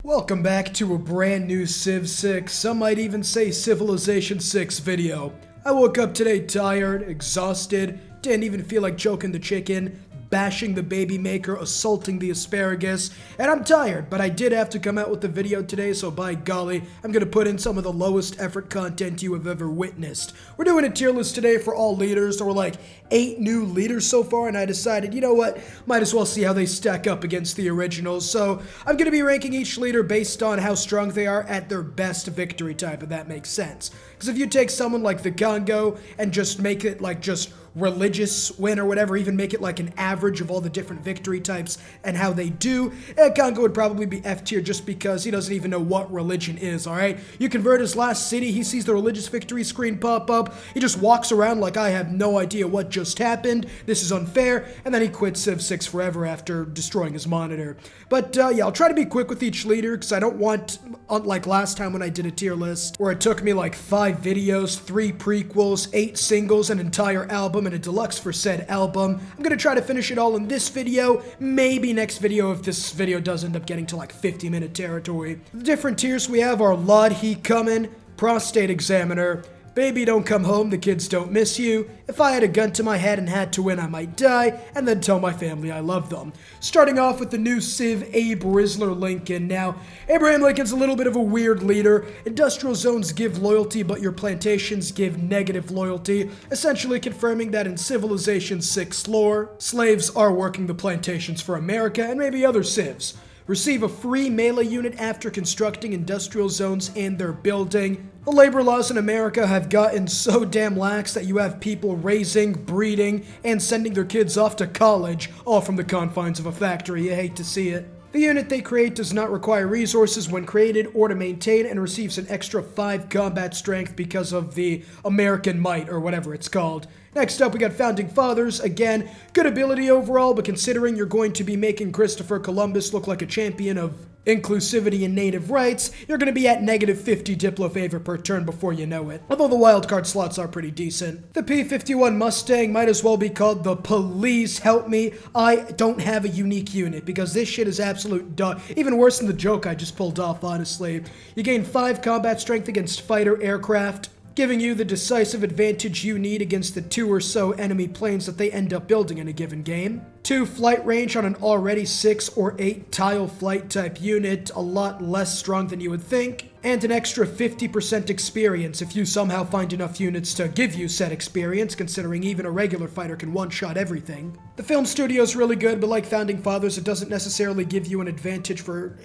Welcome back to a brand new Civ 6, some might even say Civilization 6 video. I woke up today tired, exhausted, didn't even feel like choking the chicken, bashing the baby maker, assaulting the asparagus, and I'm tired, but I did have to come out with the video today, so by golly, I'm gonna put in some of the lowest effort content you have ever witnessed. We're doing a tier list today for all leaders. There were like 8 new leaders so far, and I decided, you know what, might as well see how they stack up against the originals. So I'm gonna be ranking each leader based on how strong they are at their best victory type, if that makes sense. Because if you take someone like the Congo and just make it like just religious win or whatever, even make it like an average of all the different victory types and how they do, Congo would probably be F tier just because he doesn't even know what religion is, alright? You convert his last city, he sees the religious victory screen pop up, he just walks around like I have no idea what just happened, this is unfair, and then he quits Civ 6 forever after destroying his monitor. But yeah, I'll try to be quick with each leader because I don't want, like last time when I did a tier list, where it took me like 5 videos, 3 prequels, 8 singles, an entire album, and a deluxe for said album. I'm gonna try to finish it all in this video, maybe next video if this video does end up getting to like 50-minute territory. The different tiers we have are Lod He Comin', Prostate Examiner, Baby Don't Come Home, The Kids Don't Miss You, If I Had a Gun to My Head and Had to Win I Might Die, and then Tell My Family I Love Them. Starting off with the new Civ Abe Lincoln. Now, Abraham Lincoln's a little bit of a weird leader. Industrial zones give loyalty, but your plantations give negative loyalty, essentially confirming that in Civilization 6 lore, slaves are working the plantations for America and maybe other civs. Receive a free melee unit after constructing industrial zones and their building. The labor laws in America have gotten so damn lax that you have people raising, breeding, and sending their kids off to college, all from the confines of a factory. You hate to see it. The unit they create does not require resources when created or to maintain, and receives an extra 5 combat strength because of the American might, or whatever it's called. Next up, we got Founding Fathers. Again, good ability overall, but considering you're going to be making Christopher Columbus look like a champion of inclusivity and native rights, you're going to be at negative 50 Diplo favor per turn before you know it. Although the wildcard slots are pretty decent. The P-51 Mustang might as well be called the Police Help Me. I don't have a unique unit because this shit is absolute dog. Even worse than the joke I just pulled off, honestly. You gain 5 combat strength against fighter aircraft, giving you the decisive advantage you need against the 2 or so enemy planes that they end up building in a given game. 2 flight range on an already 6 or 8 tile flight type unit, a lot less strong than you would think, and an extra 50% experience if you somehow find enough units to give you said experience, considering even a regular fighter can one-shot everything. The film studio's really good, but like Founding Fathers, it doesn't necessarily give you an advantage for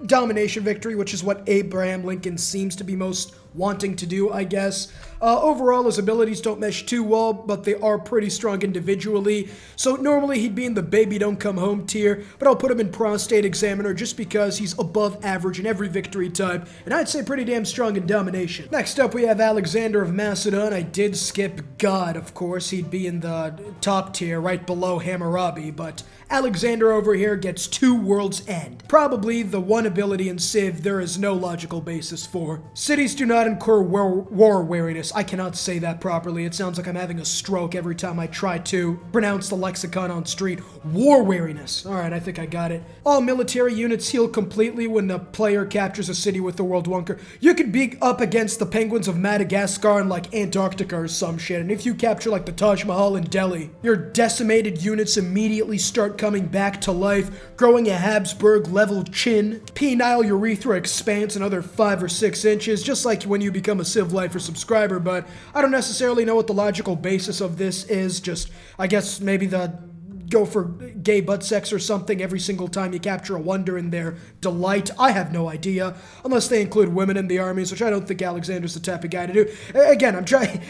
domination victory, which is what Abraham Lincoln seems to be most wanting to do, I guess. Overall, his abilities don't mesh too well, but they are pretty strong individually, so normally he'd be in the Baby Don't Come Home tier, but I'll put him in Prostate Examiner just because he's above average in every victory type, and I'd say pretty damn strong in domination. Next up, we have Alexander of Macedon. I did skip God, of course. He'd be in the top tier, right below Hammurabi, but Alexander over here gets 2 World's End. Probably the one ability in Civ there is no logical basis for. Cities do not incur war weariness. I cannot say that properly. It sounds like I'm having a stroke every time I try to pronounce the lexicon on street. War weariness. Alright, I think I got it. All military units heal completely when a player captures a city with the World Wonker. You could be up against the penguins of Madagascar and like Antarctica or some shit, and if you capture like the Taj Mahal in Delhi, your decimated units immediately start coming back to life, growing a Habsburg-level chin, penile urethra expands another 5 or 6 inches, just like when you become a Civ Lifer subscriber, but I don't necessarily know what the logical basis of this is. Just, I guess maybe go for gay butt sex or something every single time you capture a wonder in their delight. I have no idea, unless they include women in the armies, which I don't think Alexander's the type of guy to do. Again, I'm trying.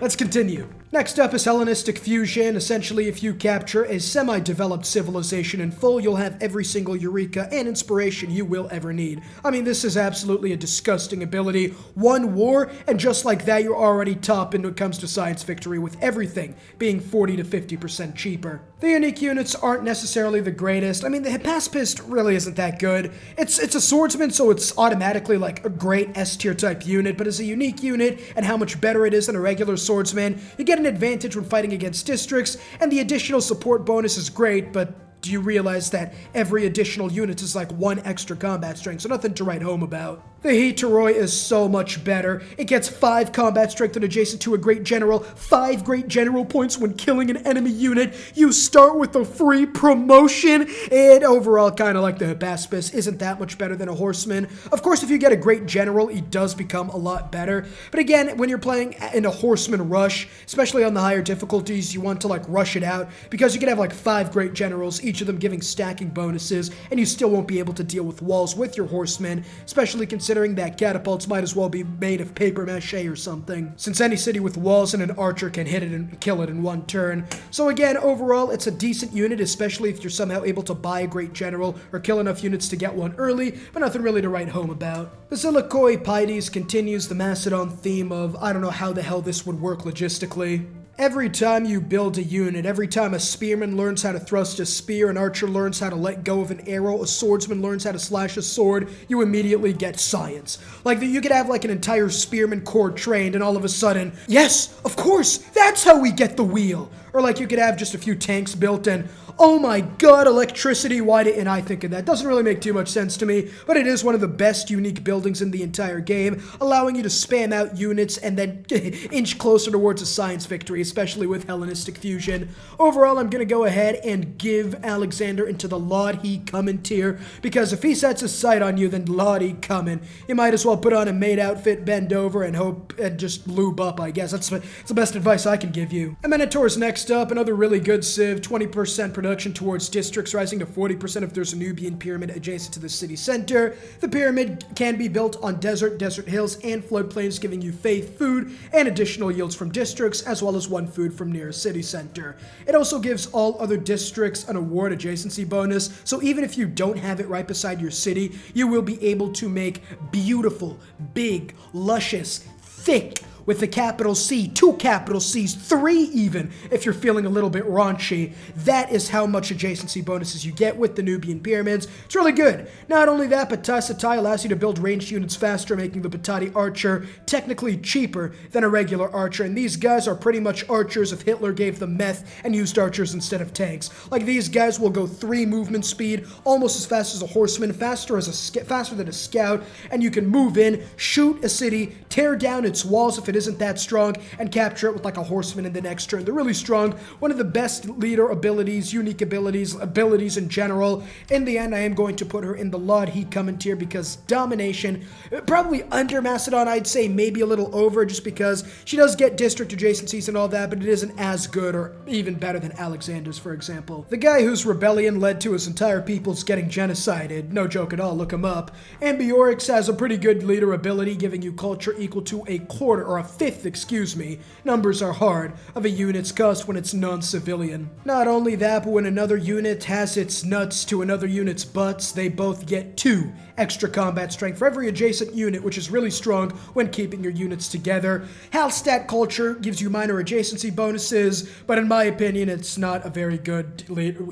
Let's continue. Next up is Hellenistic Fusion. Essentially, if you capture a semi-developed civilization in full, you'll have every single eureka and inspiration you will ever need. I mean, this is absolutely a disgusting ability. 1 war, and just like that, you're already top when it comes to science victory, with everything being 40 to 50% cheaper. The unique units aren't necessarily the greatest. I mean, the Hipaspist really isn't that good. It's a swordsman, so it's automatically like a great S-tier type unit, but as a unique unit and how much better it is than a regular swordsman, you get an advantage when fighting against districts, and the additional support bonus is great, but do you realize that every additional unit is like 1 extra combat strength, so nothing to write home about. The Hitoroi is so much better. It gets 5 combat strength and adjacent to a great general, 5 great general points when killing an enemy unit. You start with a free promotion, and overall, kind of like the Hippaspis, isn't that much better than a horseman. Of course, if you get a great general, it does become a lot better. But again, when you're playing in a horseman rush, especially on the higher difficulties, you want to like rush it out, because you can have like 5 great generals, each of them giving stacking bonuses, and you still won't be able to deal with walls with your horsemen, especially considering that catapults might as well be made of paper mache or something, since any city with walls and an archer can hit it and kill it in 1 turn. So again, overall, it's a decent unit, especially if you're somehow able to buy a great general or kill enough units to get one early, but nothing really to write home about. Basilikoi Paides continues the Macedon theme of, I don't know how the hell this would work logistically. Every time you build a unit, every time a spearman learns how to thrust a spear, an archer learns how to let go of an arrow, a swordsman learns how to slash a sword, you immediately get science. Like, you could have like an entire spearman corps trained, and all of a sudden, yes, of course, that's how we get the wheel. Or like you could have just a few tanks built and, oh my god, electricity, why didn't I think of that? Doesn't really make too much sense to me, but it is one of the best unique buildings in the entire game, allowing you to spam out units and then inch closer towards a science victory, especially with Hellenistic fusion. Overall, I'm gonna go ahead and give Alexander into the Laud he comin' tier, because if he sets a sight on you, then Laud he comin'. You might as well put on a maid outfit, bend over, and hope and just lube up, I guess. That's the best advice I can give you. Amanitore's next up, another really good civ, 20% production towards districts, rising to 40% if there's a Nubian pyramid adjacent to the city center. The pyramid can be built on desert hills, and floodplains, giving you faith, food, and additional yields from districts, as well as 1 food from near a city center. It also gives all other districts an award adjacency bonus, so even if you don't have it right beside your city, you will be able to make beautiful, big, luscious, thick, with a capital C, 2 capital C's, 3 even, if you're feeling a little bit raunchy. That is how much adjacency bonuses you get with the Nubian pyramids. It's really good. Not only that, but Taisatai allows you to build ranged units faster, making the Batati archer technically cheaper than a regular archer, and these guys are pretty much archers if Hitler gave them meth and used archers instead of tanks. Like, these guys will go 3 movement speed, almost as fast as a horseman, faster than a scout, and you can move in, shoot a city, tear down its walls if it isn't that strong, and capture it with like a horseman in the next turn. They're really strong. One of the best leader abilities, unique abilities in general. In the end, I am going to put her in the Laud he comin' tier because domination, probably under Macedon, I'd say maybe a little over, just because she does get district adjacencies and all that, but it isn't as good or even better than Alexander's, for example. The guy whose rebellion led to his entire people's getting genocided, no joke at all, look him up. Ambiorix has a pretty good leader ability, giving you culture equal to a quarter, or a fifth, excuse me, numbers are hard, of a unit's cost when it's non-civilian. Not only that, but when another unit has its nuts to another unit's butts, they both get 2 extra combat strength for every adjacent unit, which is really strong when keeping your units together. Hallstatt culture gives you minor adjacency bonuses, but in my opinion, it's not a very good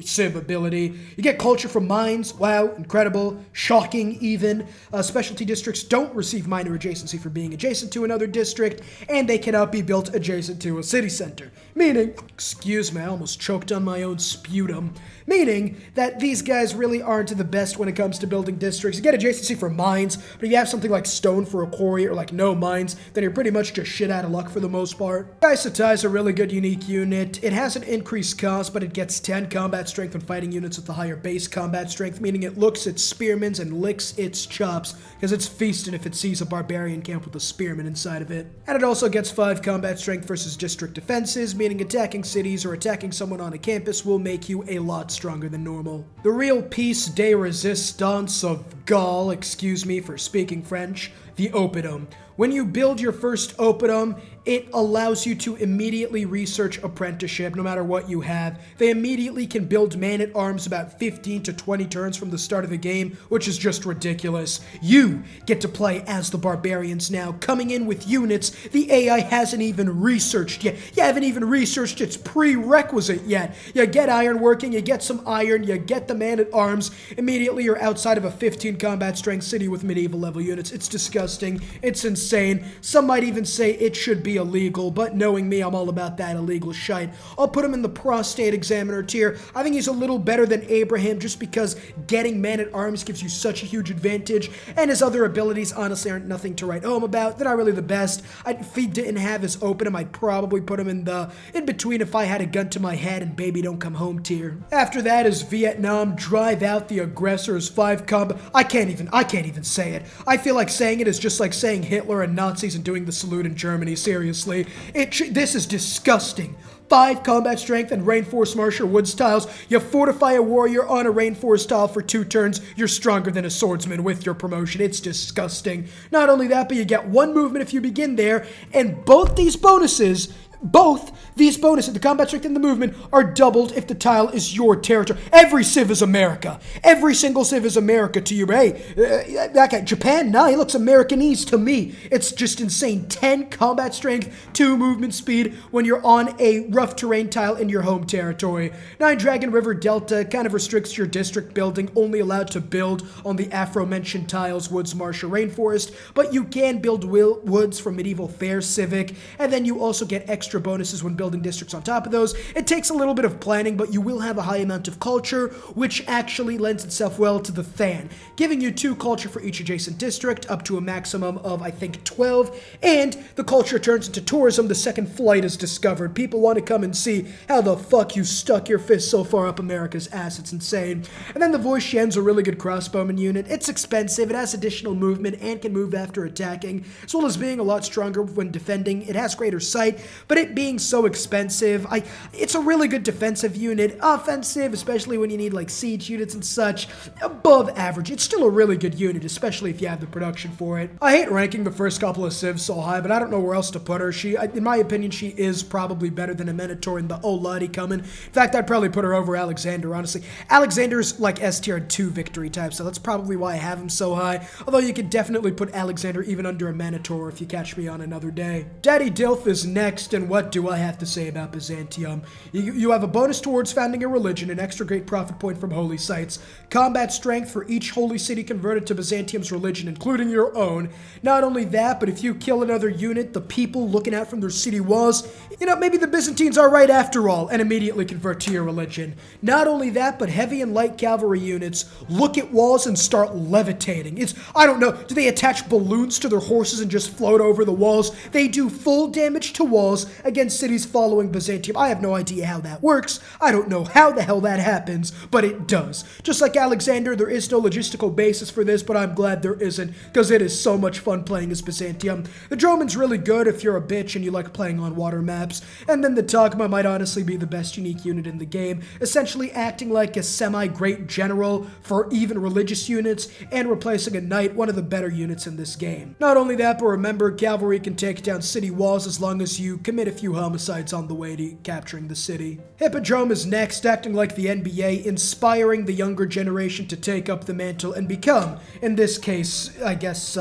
civ ability. You get culture from mines, wow, incredible, shocking even. Specialty districts don't receive minor adjacency for being adjacent to another district, and they cannot be built adjacent to a city center. Meaning, excuse me, I almost choked on my own sputum. Meaning that these guys really aren't the best when it comes to building districts. You get adjacency for mines, but if you have something like stone for a quarry or like no mines, then you're pretty much just shit out of luck for the most part. Taisatai is a really good unique unit. It has an increased cost, but it gets 10 combat strength when fighting units with the higher base combat strength, meaning it looks its spearmen and licks its chops, because it's feasting if it sees a barbarian camp with a spearman inside of it. And it also gets 5 combat strength versus district defenses, meaning attacking cities or attacking someone on a campus will make you a lot stronger than normal. The real piece de resistance of Gaul, excuse me for speaking French, the oppidum. When you build your first oppidum, it allows you to immediately research apprenticeship no matter what you have. They immediately can build man-at-arms about 15 to 20 turns from the start of the game, which is just ridiculous. You get to play as the barbarians now, coming in with units the AI hasn't even researched yet. You haven't even researched its prerequisite yet. You get iron working, you get some iron, you get the man-at-arms, immediately you're outside of a 15 combat strength city with medieval level units. It's disgusting. It's insane. insane. Some might even say it should be illegal, but knowing me, I'm all about that illegal shite. I'll put him in the prostate examiner tier. I think he's a little better than Abraham just because getting man-at-arms gives you such a huge advantage, and his other abilities honestly aren't nothing to write home about. They're not really the best. If he didn't have his opening, I'd probably put him in between if I had a gun to my head and baby don't come home tier. After that is Vietnam, drive out the aggressors, 5 combat. I can't even say it. I feel like saying it is just like saying Hitler and Nazis and doing the salute in Germany, seriously. This is disgusting. 5 combat strength and reinforced martial woods tiles. You fortify a warrior on a reinforced tile for 2 turns. You're stronger than a swordsman with your promotion. It's disgusting. Not only that, but you get 1 movement if you begin there, and both these bonuses, the combat strength and the movement, are doubled if the tile is your territory. Every civ is America. Every single civ is America to you. Hey, that guy, Japan, nah, he looks Americanese to me. It's just insane. 10 combat strength, 2 movement speed when you're on a rough terrain tile in your home territory. 9 Dragon River Delta kind of restricts your district building, only allowed to build on the aforementioned tiles, woods, marsh, or rainforest, but you can build woods from medieval fair civic, and then you also get extra bonuses when building districts on top of those. It takes a little bit of planning, but you will have a high amount of culture, which actually lends itself well to the Than, giving you 2 culture for each adjacent district, up to a maximum of, I think, 12, and the culture turns into tourism. The second flight is discovered. People want to come and see how the fuck you stuck your fist so far up America's ass. It's insane. And then the Voishien's a really good crossbowman unit. It's expensive, it has additional movement, and can move after attacking, as well as being a lot stronger when defending. It has greater sight, but it being so expensive, it's a really good defensive unit. Offensive, especially when you need like siege units and such, above average. It's still a really good unit, especially if you have the production for it. I hate ranking the first couple of civs so high, but I don't know where else to put her. In my opinion, she is probably better than Amanitore and the oh lottie coming. In fact, I'd probably put her over Alexander, honestly. Alexander's like S tier 2 victory type, so that's probably why I have him so high. Although you could definitely put Alexander even under Amanitore if you catch me on another day. Daddy Dilf is next, and what do I have to say about Byzantium? You have a bonus towards founding a religion, an extra great profit point from holy sites, combat strength for each holy city converted to Byzantium's religion, including your own. Not only that, but if you kill another unit, the people looking out from their city walls, maybe the Byzantines are right after all, and immediately convert to your religion. Not only that, but heavy and light cavalry units look at walls and start levitating. I don't know, do they attach balloons to their horses and just float over the walls? They do full damage to walls against cities following Byzantium. I have no idea how that works. I don't know how the hell that happens, but it does. Just like Alexander, there is no logistical basis for this, but I'm glad there isn't, because it is so much fun playing as Byzantium. The Droman's really good if you're a bitch and you like playing on water maps, and then the Togma might honestly be the best unique unit in the game, essentially acting like a semi-great general for even religious units, and replacing a knight, one of the better units in this game. Not only that, but remember, cavalry can take down city walls as long as you commit a few homicides on the way to capturing the city. Hippodrome is next, acting like the NBA, inspiring the younger generation to take up the mantle and become, in this case, I guess,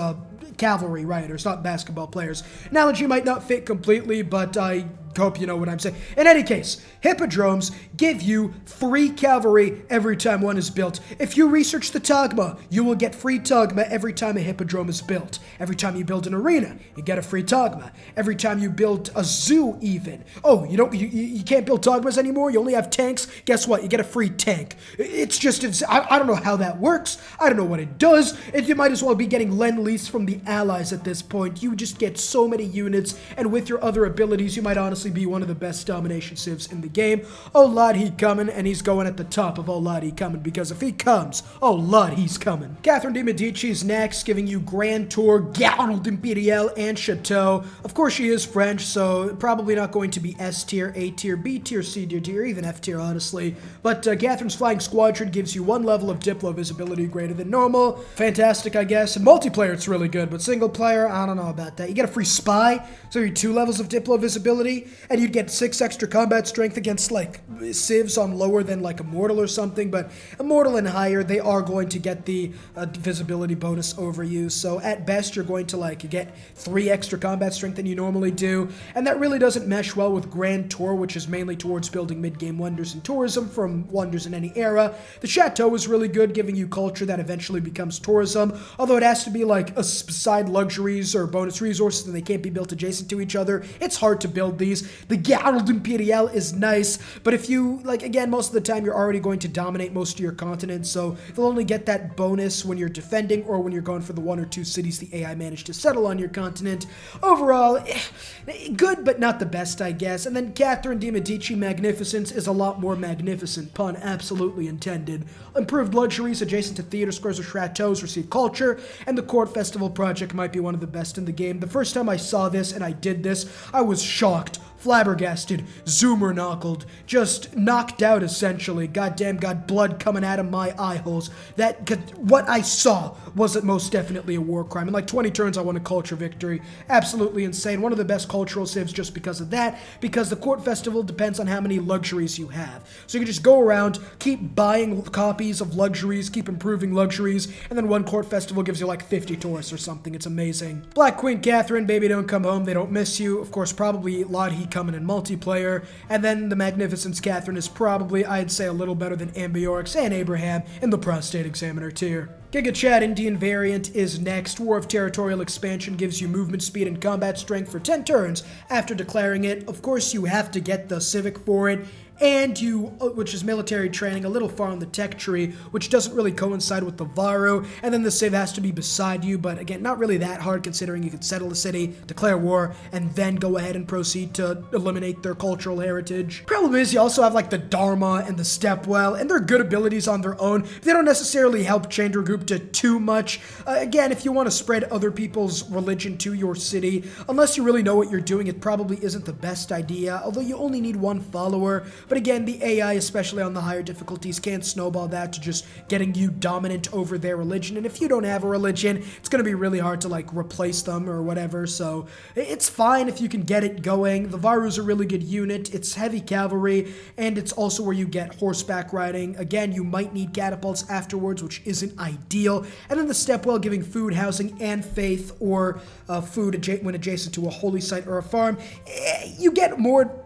cavalry riders, not basketball players. Analogy might not fit completely, but I hope you know what I'm saying. In any case, hippodromes give you free cavalry every time one is built. If you research the Togma, you will get free Togma every time a hippodrome is built. Every time you build an arena, you get a free Togma. Every time you build a zoo even. Oh, you can't build Togmas anymore? You only have tanks? Guess what? You get a free tank. It's just, I don't know how that works. I don't know what it does. You might as well be getting Lend-Lease from the Allies at this point. You just get so many units, and with your other abilities, you might honestly be one of the best domination civs in the game. Oh lord, he coming, and he's going at the top of oh lord, he coming, because if he comes, oh lord, he's coming. Catherine de' Medici's next, giving you Grand Tour, Garde Impériale, and Chateau. Of course, she is French, so probably not going to be S tier, A tier, B tier, C tier, even F tier, honestly. But Catherine's Flying Squadron gives you 1 level of Diplo visibility greater than normal. Fantastic, I guess. In multiplayer, it's really good, but single player, I don't know about that. You get a free Spy, so you're 2 levels of Diplo visibility. and you'd get 6 extra combat strength against like civs on lower than like Immortal or something, but Immortal and higher, they are going to get the visibility bonus over you. So at best, you're going to like get 3 extra combat strength than you normally do, and that really doesn't mesh well with Grand Tour, which is mainly towards building mid-game wonders and tourism from wonders in any era. The Chateau is really good, giving you culture that eventually becomes tourism, although it has to be like beside luxuries or bonus resources and they can't be built adjacent to each other. It's hard to build these. The Garde Imperiale is nice, but if you, like, again, most of the time you're already going to dominate most of your continent, so you'll only get that bonus when you're defending or when you're going for the 1 or 2 cities the AI managed to settle on your continent. Overall, good, but not the best, I guess. And then Catherine de' Medici Magnificence is a lot more magnificent, pun absolutely intended. Improved luxuries adjacent to theater squares or chateaus receive culture, and the court festival project might be one of the best in the game. The first time I saw this and I did this, I was shocked, flabbergasted, zoomer-knockled, just knocked out essentially. Goddamn, got blood coming out of my eye holes. What I saw was most definitely a war crime. In like 20 turns, I won a culture victory. Absolutely insane. One of the best cultural civs just because of that, because the court festival depends on how many luxuries you have. So you can just go around, keep buying copies of luxuries, keep improving luxuries, and then one court festival gives you like 50 tourists or something. It's amazing. Black Queen Catherine, baby don't come home, they don't miss you. Of course, probably Lodhi coming in multiplayer, and then the Magnificence Catherine is probably, I'd say, a little better than Ambiorix and Abraham in the Prostate Examiner tier. Giga Chad Indian variant is next. War of Territorial Expansion gives you movement speed and combat strength for 10 turns after declaring it. Of course, you have to get the civic for it, and which is military training, a little far on the tech tree, which doesn't really coincide with the Varu, and then the civ has to be beside you, but again, not really that hard considering you could settle a city, declare war, and then go ahead and proceed to eliminate their cultural heritage. Problem is, you also have like the Dharma and the Stepwell, and they're good abilities on their own. They don't necessarily help Chandragupta too much. Again, if you want to spread other people's religion to your city, unless you really know what you're doing, it probably isn't the best idea, although you only need 1 follower. But again, the AI, especially on the higher difficulties, can't snowball that to just getting you dominant over their religion. And if you don't have a religion, it's going to be really hard to like replace them or whatever. So it's fine if you can get it going. The Varu's a really good unit. It's heavy cavalry, and it's also where you get horseback riding. Again, you might need catapults afterwards, which isn't ideal. And then the Stepwell giving food, housing, and faith, or food when adjacent to a holy site or a farm. You get more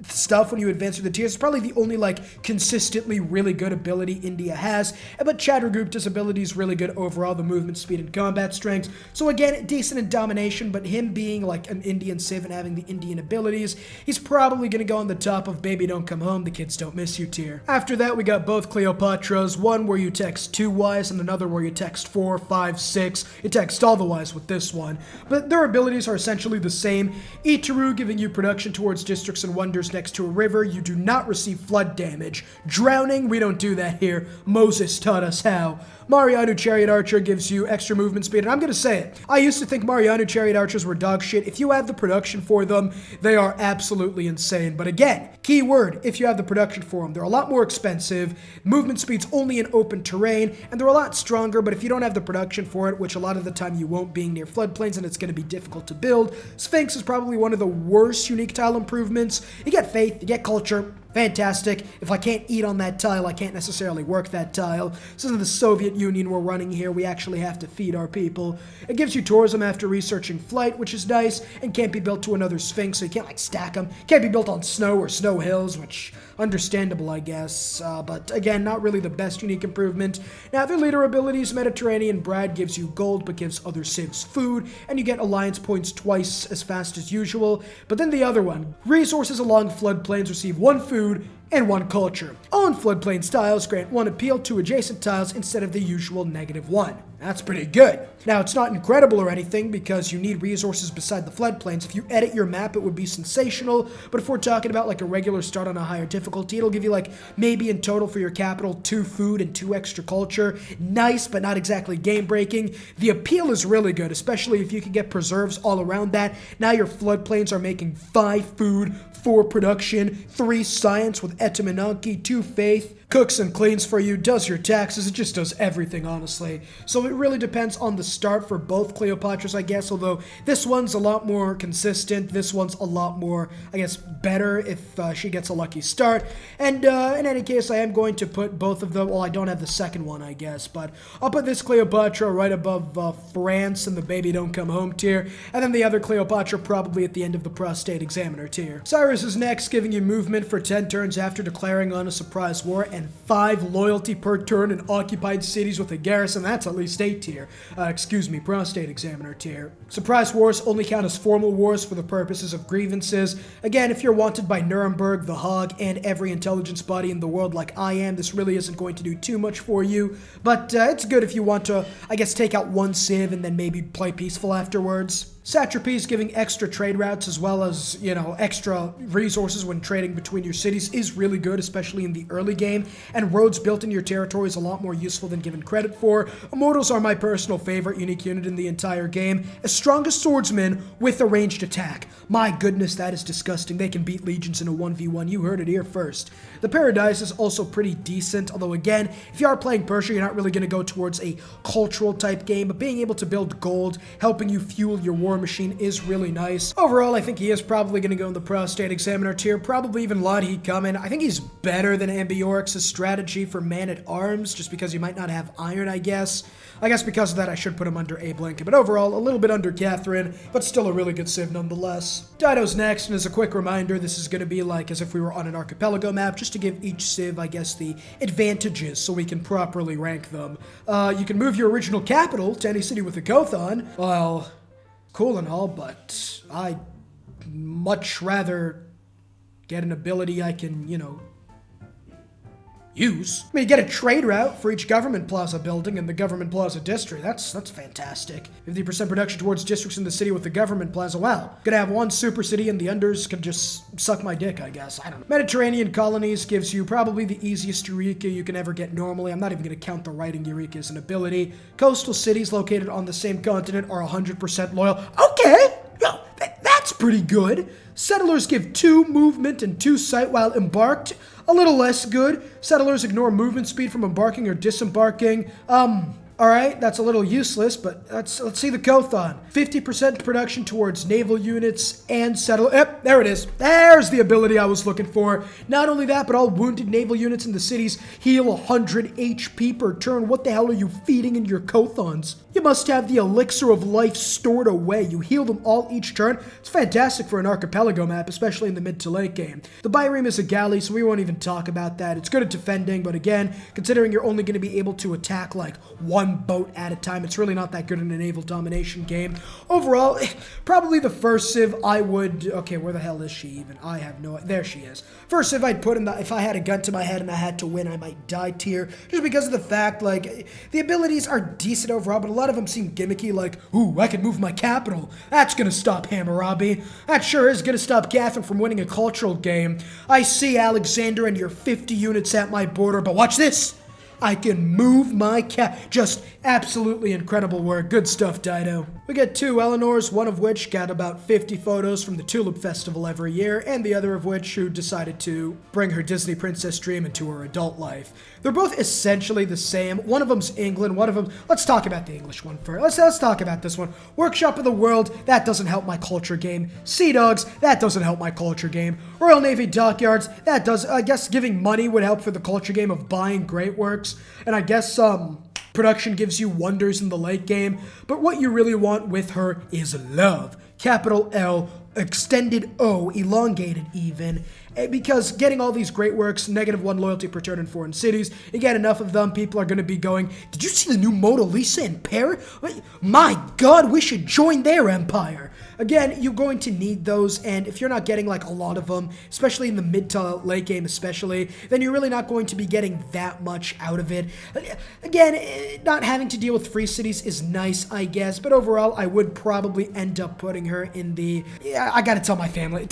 stuff when you advance through the tiers. It's probably the only like consistently really good ability India has, but Chandragupta's ability is really good overall, the movement speed and combat strength. So again, decent in domination, but him being like an Indian civ and having the Indian abilities, he's probably gonna go on the top of baby don't come home, the kids don't miss you tier. After that, we got both Cleopatras, one where you text 2 Ys and another where you text 4, 5, 6. You text all the Ys with this one, but their abilities are essentially the same. Itaru giving you production towards districts and wonders next to a river. You do not receive flood damage. Drowning, we don't do that here. Moses taught us how. Mariano Chariot Archer gives you extra movement speed, and I'm gonna say it. I used to think Mariano Chariot Archers were dog shit. If you have the production for them, they are absolutely insane. But again, key word, if you have the production for them, they're a lot more expensive. Movement speed's only in open terrain, and they're a lot stronger, but if you don't have the production for it, which a lot of the time you won't being near floodplains and it's gonna be difficult to build, Sphinx is probably one of the worst unique tile improvements. You get faith, you get culture, fantastic. If I can't eat on that tile, I can't necessarily work that tile. This isn't the Soviet Union we're running here. We actually have to feed our people. It gives you tourism after researching flight, which is nice, and can't be built to another Sphinx, so you can't like stack them. Can't be built on snow or snow hills, which understandable, I guess. But again, not really the best unique improvement. Now, their leader abilities, Mediterranean Bride gives you gold, but gives other civs food, and you get alliance points twice as fast as usual. But then the other one, resources along floodplains receive 1 food and 1 culture. On floodplain tiles, grant 1 appeal to adjacent tiles instead of the usual -1. That's pretty good. Now, it's not incredible or anything because you need resources beside the floodplains. If you edit your map, it would be sensational, but if we're talking about like a regular start on a higher difficulty, it'll give you like maybe in total for your capital 2 food and 2 extra culture. Nice, but not exactly game-breaking. The appeal is really good, especially if you can get preserves all around that. Now your floodplains are making 5 food, 4 production, 3 science with Etamananki, 2 faith. cooks and cleans for you, does your taxes, it just does everything, honestly. So it really depends on the start for both Cleopatras, I guess, although this one's a lot more consistent, this one's a lot more, I guess, better if she gets a lucky start. And in any case, I am going to put both of them, well, I don't have the second one, I guess, but I'll put this Cleopatra right above France and the baby don't come home tier, and then the other Cleopatra probably at the end of the prostate examiner tier. Cyrus is next, giving you movement for 10 turns after declaring on a surprise war, and 5 loyalty per turn in occupied cities with a garrison. That's at least 8 tier. Prostate examiner tier. Surprise wars only count as formal wars for the purposes of grievances. Again, if you're wanted by Nuremberg, the Hague, and every intelligence body in the world like I am, this really isn't going to do too much for you, but it's good if you want to, I guess, take out one civ and then maybe play peaceful afterwards. Satrapies giving extra trade routes as well as, extra resources when trading between your cities is really good, especially in the early game, and roads built in your territory is a lot more useful than given credit for. Immortals are my personal favorite unique unit in the entire game, as strongest swordsmen with a ranged attack. My goodness, that is disgusting. They can beat legions in a 1v1. You heard it here first. The Paradise is also pretty decent, although again, if you are playing Persia, you're not really going to go towards a cultural type game, but being able to build gold, helping you fuel your war machine is really nice. Overall, I think he is probably going to go in the prostate examiner tier, probably even Lodi coming. I think he's better than Ambiorix's strategy for man-at-arms, just because he might not have iron, I guess. I guess because of that, I should put him under Abe Lincoln, but overall, a little bit under Catherine, but still a really good civ nonetheless. Dido's next, and as a quick reminder, this is going to be like as if we were on an archipelago map, just to give each civ, I guess, the advantages so we can properly rank them. You can move your original capital to any city with a Kothon. Well, cool and all, but I'd much rather get an ability I can, use. I mean, you get a trade route for each government plaza building in the government plaza district. That's fantastic. 50% production towards districts in the city with the government plaza. Wow. Gonna have one super city and the unders can just suck my dick, I guess. I don't know. Mediterranean colonies gives you probably the easiest Eureka you can ever get normally. I'm not even gonna count the writing Eureka as an ability. Coastal cities located on the same continent are 100% loyal. Okay! That's pretty good. Settlers give 2 movement and 2 sight while embarked. A little less good. Settlers ignore movement speed from embarking or disembarking. Alright, that's a little useless, but let's see the Kothon. 50% production towards naval units and Yep, there it is. There's the ability I was looking for. Not only that, but all wounded naval units in the cities heal 100 HP per turn. What the hell are you feeding in your Kothons? You must have the elixir of life stored away. You heal them all each turn. It's fantastic for an archipelago map, especially in the mid to late game. The Byreme is a galley, so we won't even talk about that. It's good at defending, but again, considering you're only going to be able to attack like one boat at a time, it's really not that good in a naval domination game. Overall, probably the first civ I would... Okay, where the hell is she even? I have no... There she is. First civ I'd put in the... If I had a gun to my head and I had to win, I might die tier. Just because of the fact, like, the abilities are decent overall, but a lot of them seem gimmicky, like, ooh, I can move my capital. That's gonna stop Hammurabi. That sure is gonna stop Catherine from winning a cultural game. I see Alexander and your 50 units at my border, but watch this! I can move my just absolutely incredible work. Good stuff, Dido. We get 2 Eleanors, one of which got about 50 photos from the Tulip Festival every year, and the other of which who decided to bring her Disney princess dream into her adult life. They're both essentially the same. One of them's England, one of them... Let's talk about the English one first. Let's talk about this one. Workshop of the World, that doesn't help my culture game. Sea Dogs, that doesn't help my culture game. Royal Navy Dockyards, that does... I guess giving money would help for the culture game of buying great works. And I guess, production gives you wonders in the late game, but what you really want with her is love. Capital L, extended O, elongated even, because getting all these great works, -1 loyalty per turn in foreign cities, you get enough of them, people are going to be going, did you see the new Mona Lisa in Paris? My God, we should join their empire. Again, you're going to need those, and if you're not getting like a lot of them, especially in the mid to late game especially, then you're really not going to be getting that much out of it. Again, not having to deal with free cities is nice, I guess, but overall, I would probably end up putting her in the... Yeah, I gotta tell my family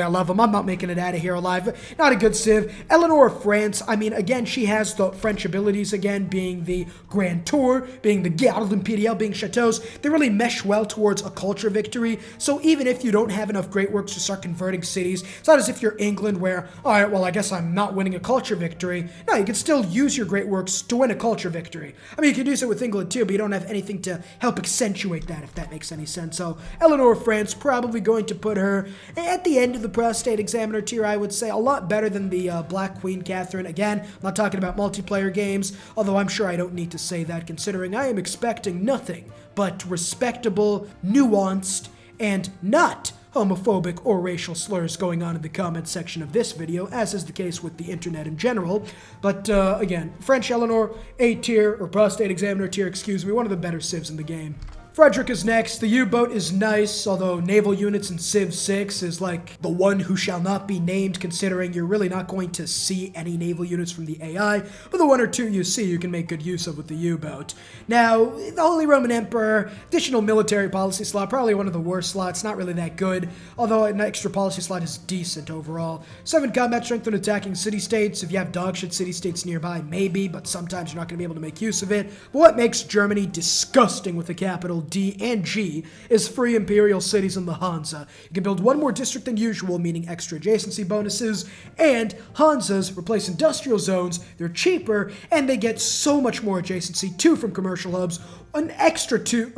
I love them. I'm not making it out of here alive. Not a good civ. Eleanor of France, I mean, again, she has the French abilities again, being the Grand Tour, being the Garde Impériale, being chateaus. They really mesh well towards a culture victory. victory. So even if you don't have enough great works to start converting cities, it's not as if you're England where, all right, well, I guess I'm not winning a culture victory. No, you can still use your great works to win a culture victory. I mean, you can use it with England too, but you don't have anything to help accentuate that, if that makes any sense. So Eleanor of France, probably going to put her at the end of the prostate examiner tier, I would say. A lot better than the Black Queen Catherine. Again, I'm not talking about multiplayer games, although I'm sure I don't need to say that, considering I am expecting nothing but respectable, nuanced, and not homophobic or racial slurs going on in the comment section of this video, as is the case with the internet in general. But again, French Eleanor, A tier, or prostate examiner tier, excuse me, one of the better civs in the game. Frederick is next. The U-boat is nice, although naval units in Civ 6 is like the one who shall not be named, considering you're really not going to see any naval units from the AI, but the one or two you see you can make good use of with the U-boat. Now, the Holy Roman Emperor, additional military policy slot, probably one of the worst slots, not really that good, although an extra policy slot is decent overall. 7 combat strength when attacking city-states. If you have dogshit city-states nearby, maybe, but sometimes you're not going to be able to make use of it. But what makes Germany disgusting with the capital D and G is free imperial cities in the Hansa. You can build one more district than usual, meaning extra adjacency bonuses, and Hansas replace industrial zones. They're cheaper, and they get so much more adjacency, 2 from commercial hubs, an extra 2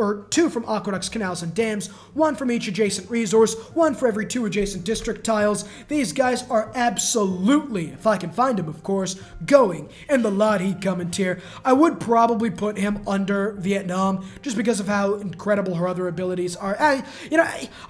from aqueducts, canals, and dams, 1 from each adjacent resource, 1 for every 2 adjacent district tiles. These guys are absolutely, if I can find him of course, going in the Ladi coming tier. I would probably put him under Vietnam, just because of how incredible her other abilities are. I'll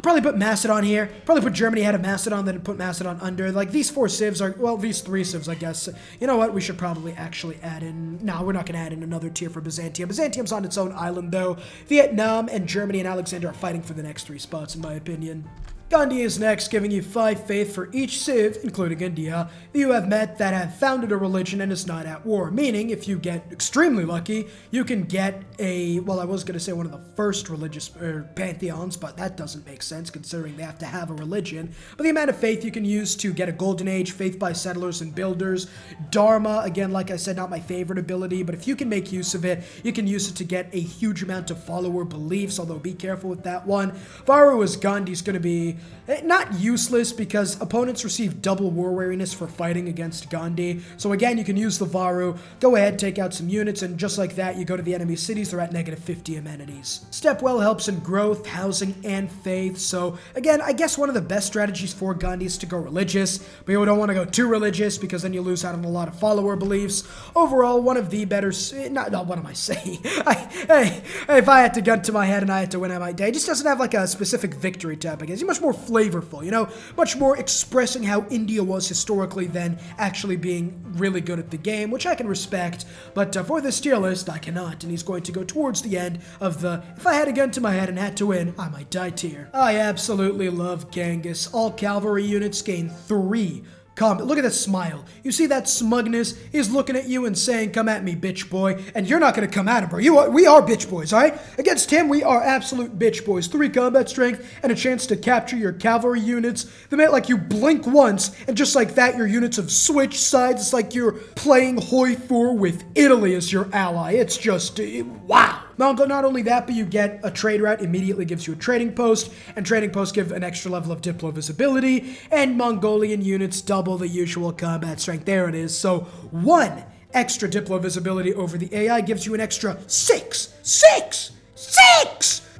probably put Macedon here, probably put Germany ahead of Macedon, then put Macedon under. Like, these 4 civs are, well, these 3 civs, I guess. You know what, we should probably actually add in, no, we're not going to add in another tier for Byzantium. Byzantium's on its own island, though. Vietnam and Germany and Alexander are fighting for the next 3 spots, in my opinion. Gandhi is next, giving you 5 faith for each civ, including India, that you have met that have founded a religion and is not at war. Meaning, if you get extremely lucky, you can get a, well, I was going to say one of the first religious pantheons, but that doesn't make sense considering they have to have a religion. But the amount of faith you can use to get a golden age, faith by settlers and builders. Dharma, again, like I said, not my favorite ability, but if you can make use of it, you can use it to get a huge amount of follower beliefs, although be careful with that one. Varu as Gandhi's going to be not useless, because opponents receive double war weariness for fighting against Gandhi. So again, you can use the Varu, go ahead, take out some units, and just like that, you go to the enemy cities, they're at negative 50 amenities. Stepwell helps in growth, housing, and faith. So again, I guess one of the best strategies for Gandhi is to go religious, but you don't want to go too religious, because then you lose out on a lot of follower beliefs. Overall, one of the better, what am I saying? If I had to gun to my head and I had to win MIT, it just doesn't have like a specific victory tab, I guess. He's much more flavorful, you know, much more expressing how India was historically than actually being really good at the game, which I can respect, but for this tier list, I cannot, and he's going to go towards the end of the, if I had a gun to my head and had to win, I might die tier. I absolutely love Genghis. All cavalry units gain 3 combat. Look at that smile. You see that smugness? He's looking at you and saying, come at me, bitch boy. And you're not going to come at him, bro. We are bitch boys, all right? Against him, we are absolute bitch boys. 3 combat strength and a chance to capture your cavalry units. The minute, like, you blink once, and just like that, your units have switched sides. It's like you're playing Hoi 4 with Italy as your ally. It's just, wow. Not only that, but you get a trade route, immediately gives you a trading post, and trading posts give an extra level of diplo visibility, and Mongolian units double the usual combat strength. There it is. So 1 extra diplo visibility over the AI gives you an extra 6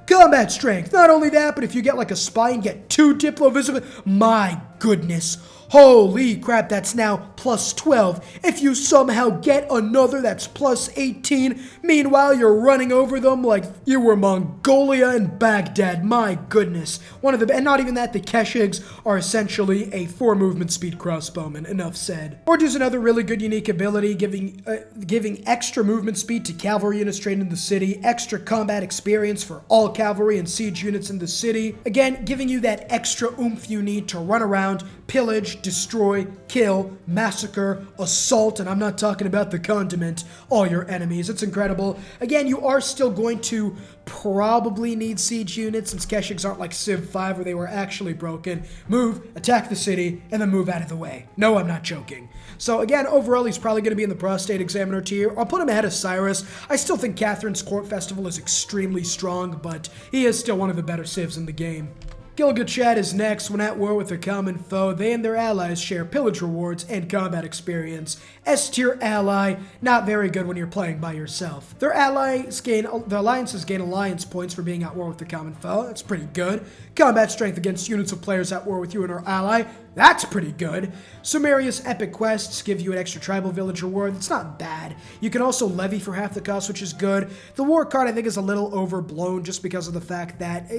combat strength. Not only that, but if you get like a spy and get 2 diplo visibility, my goodness. Holy crap, that's now plus 12. If you somehow get another, that's plus 18. Meanwhile, you're running over them like you were Mongolia and Baghdad. My goodness. And not even that, the Keshigs are essentially a 4 movement speed crossbowman. Enough said. Ordu's another really good unique ability, giving extra movement speed to cavalry units trained in the city, extra combat experience for all cavalry and siege units in the city. Again, giving you that extra oomph you need to run around, pillage, pillage, destroy, kill, massacre, assault, and I'm not talking about the condiment, all your enemies. It's incredible. Again, you are still going to probably need siege units since Keshiks aren't like Civ 5 where they were actually broken. Move, attack the city, and then move out of the way. No, I'm not joking. So again, overall, he's probably going to be in the prostate examiner tier. I'll put him ahead of Cyrus. I still think Catherine's court festival is extremely strong, but he is still one of the better civs in the game. Gilgamesh is next. When at war with a common foe, they and their allies share pillage rewards and combat experience. S-tier ally, not very good when you're playing by yourself. Their alliances gain alliance points for being at war with the common foe. That's pretty good. Combat strength against units of players at war with you and our ally. That's pretty good. Sumeria's epic quests give you an extra tribal village reward. It's not bad. You can also levy for half the cost, which is good. The war card, I think, is a little overblown just because of the fact that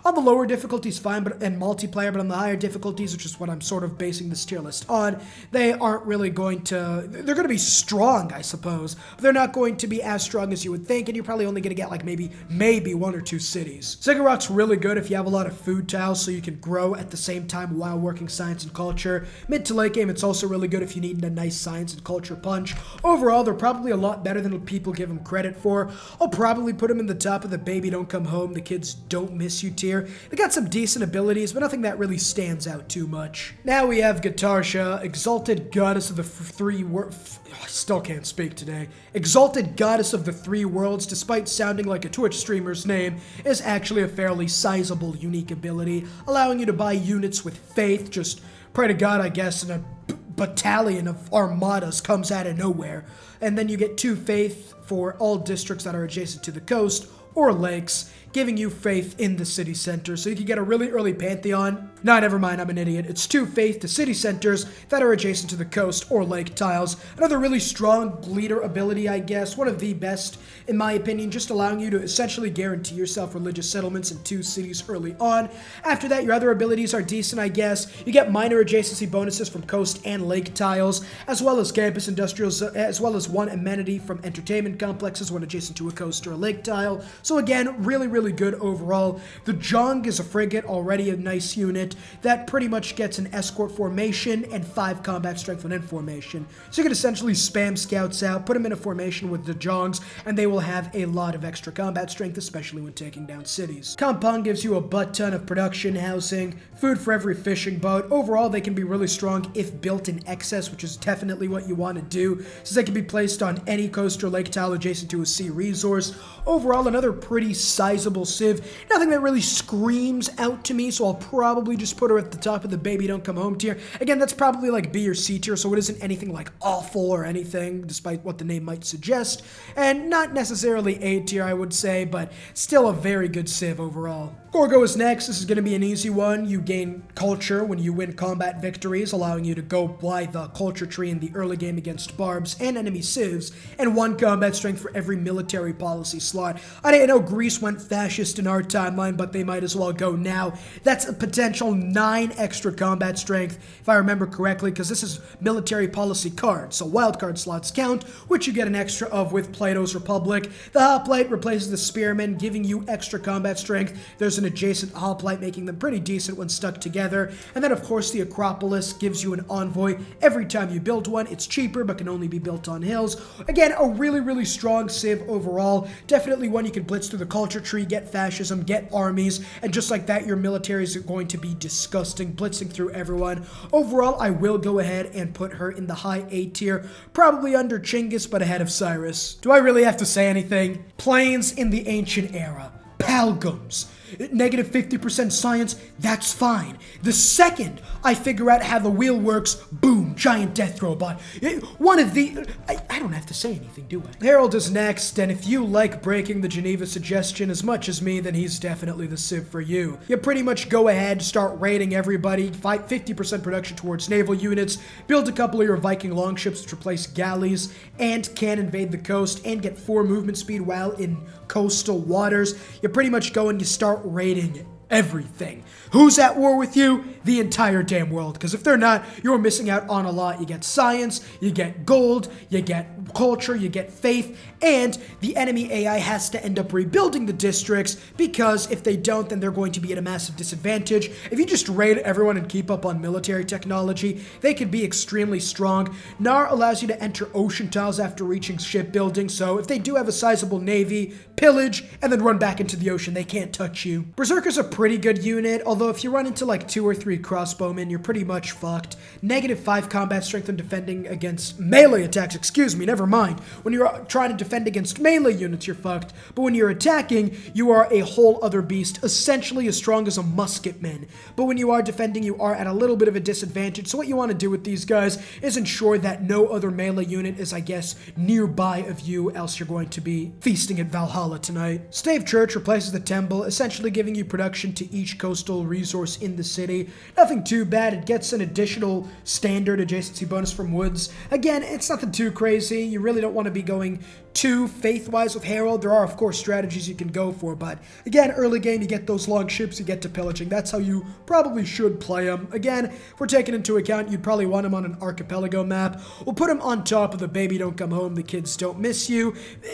on the lower difficulties, fine, and multiplayer, but on the higher difficulties, which is what I'm sort of basing this tier list on, they aren't really going to... They're going to be strong, I suppose, but they're not going to be as strong as you would think, and you're probably only going to get like maybe 1 or 2 cities. Ziggurat's really good if you have a lot of food tiles, so you can grow at the same time while working science and culture. Mid to late game, it's also really good if you need a nice science and culture punch. Overall, they're probably a lot better than people give them credit for. I'll probably put them in the top of the baby don't come home, the kids don't miss you tier. They got some decent abilities, but nothing that really stands out too much. Now we have Gitarja, exalted goddess of the three worlds. I still can't speak today. Exalted goddess of the 3 worlds, despite sounding like a Twitch streamer's name, is actually a fairly sizable unique ability, allowing you to buy units with faith. Just pray to God, I guess, and a battalion of armadas comes out of nowhere. And then you get 2 faith for all districts that are adjacent to the coast or lakes, giving you faith in the city center. So you can get a really early pantheon. Nah, never mind, I'm an idiot. It's 2 faith to city centers that are adjacent to the coast or lake tiles. Another really strong leader ability, I guess. One of the best, in my opinion, just allowing you to essentially guarantee yourself religious settlements in 2 cities early on. After that, your other abilities are decent, I guess. You get minor adjacency bonuses from coast and lake tiles, as well as campus industrials, as well as 1 amenity from entertainment complexes when adjacent to a coast or a lake tile. So again, really good overall. The Jong is a frigate, already a nice unit that pretty much gets an escort formation and 5 combat strength when in formation. So you can essentially spam scouts out, put them in a formation with the Jongs, and they will have a lot of extra combat strength, especially when taking down cities. Kampong gives you a butt ton of production, housing, food for every fishing boat. Overall, they can be really strong if built in excess, which is definitely what you want to do, since they can be placed on any coast or lake tile adjacent to a sea resource. Overall, another pretty sizable civ. Nothing that really screams out to me, so I'll probably just put her at the top of the baby don't come home tier. Again, that's probably like B or C tier, so it isn't anything like awful or anything, despite what the name might suggest. And not necessarily A tier, I would say, but still a very good civ overall. Gorgo is next. This is going to be an easy one. You gain culture when you win combat victories, allowing you to go by the culture tree in the early game against barbs and enemy civs, and 1 combat strength for every military policy slot. I didn't know Greece went fascist in our timeline, but they might as well go now. That's a potential 9 extra combat strength, if I remember correctly, because this is military policy cards, so wildcard slots count, which you get an extra of with Plato's Republic. The hoplite replaces the spearman, giving you extra combat strength. There's an adjacent hoplite, making them pretty decent when stuck together. And then, of course, the Acropolis gives you an envoy every time you build one. It's cheaper, but can only be built on hills. Again, a really strong civ overall. Definitely one you can blitz through the culture tree, get fascism, get armies, and just like that, your military is going to be disgusting, blitzing through everyone. Overall, I will go ahead and put her in the high A tier, probably under Genghis, but ahead of Cyrus. Do I really have to say anything? Planes in the ancient era. Palgums. Negative 50% science, that's fine. The second I figure out how the wheel works, boom, giant death robot. One of the... I don't have to say anything, do I? Harold is next, and if you like breaking the Geneva suggestion as much as me, then he's definitely the civ for you. You pretty much go ahead, start raiding everybody, fight 50% production towards naval units, build a couple of your Viking longships to replace galleys, and can invade the coast, and get 4 movement speed while in coastal waters. You pretty much go and you start raiding everything. Who's at war with you? The entire damn world. Because if they're not, you're missing out on a lot. You get science, you get gold, you get culture, you get faith, and the enemy AI has to end up rebuilding the districts, because if they don't, then they're going to be at a massive disadvantage. If you just raid everyone and keep up on military technology, they could be extremely strong. Nar allows you to enter ocean tiles after reaching shipbuilding, so if they do have a sizable navy, pillage, and then run back into the ocean, they can't touch you. Berserker's a pretty good unit, although if you run into like 2 or 3 crossbowmen, you're pretty much fucked. -5 combat strength and defending against melee attacks, never mind. When you're trying to defend against melee units, you're fucked, but when you're attacking, you are a whole other beast, essentially as strong as a musketman. But when you are defending, you are at a little bit of a disadvantage, so what you want to do with these guys is ensure that no other melee unit is, I guess, nearby of you, else you're going to be feasting at Valhalla tonight. Stave Church replaces the temple, essentially giving you production to each coastal resource in the city. Nothing too bad. It gets an additional standard adjacency bonus from woods. Again, it's nothing too crazy. You really don't want to be going too faith-wise with Herald. There are, of course, strategies you can go for, but again, early game, you get those long ships, you get to pillaging. That's how you probably should play them. Again, if we're taking into account, you'd probably want them on an archipelago map. We'll put them on top of the baby don't come home, the kids don't miss you.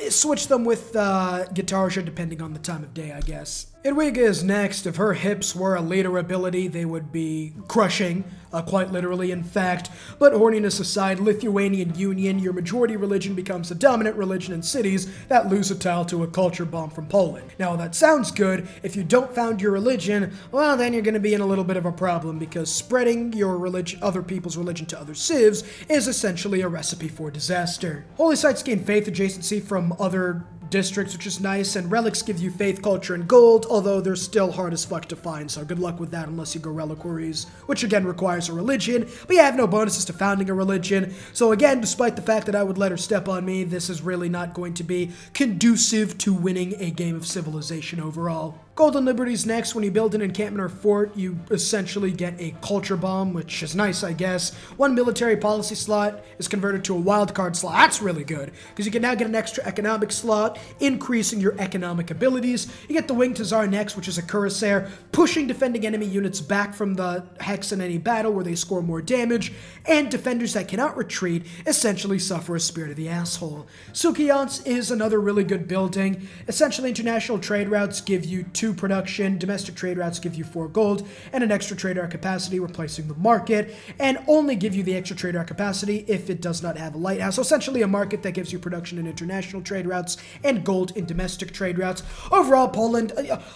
Switch them with Gitarja, depending on the time of day, I guess. Jadwiga is next. If her hips were a leader ability, they would be crushing, quite literally, in fact. But horniness aside, Lithuanian Union, your majority religion becomes the dominant religion in cities that lose a tile to a culture bomb from Poland. Now, that sounds good. If you don't found your religion, well, then you're going to be in a little bit of a problem, because spreading your religion, other people's religion to other civs, is essentially a recipe for disaster. Holy sites gain faith adjacency from other districts, which is nice, and relics give you faith, culture, and gold, although they're still hard as fuck to find, so good luck with that unless you go reliquaries, which again requires a religion, but you have no bonuses to founding a religion. So again, despite the fact that I would let her step on me, this is really not going to be conducive to winning a game of civilization overall. Golden Liberty's next. When you build an encampment or fort, you essentially get a culture bomb, which is nice, I guess. 1 military policy slot is converted to a wildcard slot. That's really good, because you can now get an extra economic slot, increasing your economic abilities. You get the Winged Hussar next, which is a cuirassier, pushing defending enemy units back from the hex in any battle where they score more damage, and defenders that cannot retreat essentially suffer a Spirit of the Asshole. Sukiance is another really good building. Essentially, international trade routes give you 2 production, domestic trade routes give you 4 gold, and an extra trade route capacity, replacing the market, and only give you the extra trade route capacity if it does not have a lighthouse. So essentially a market that gives you production in international trade routes and gold in domestic trade routes. Overall, Poland,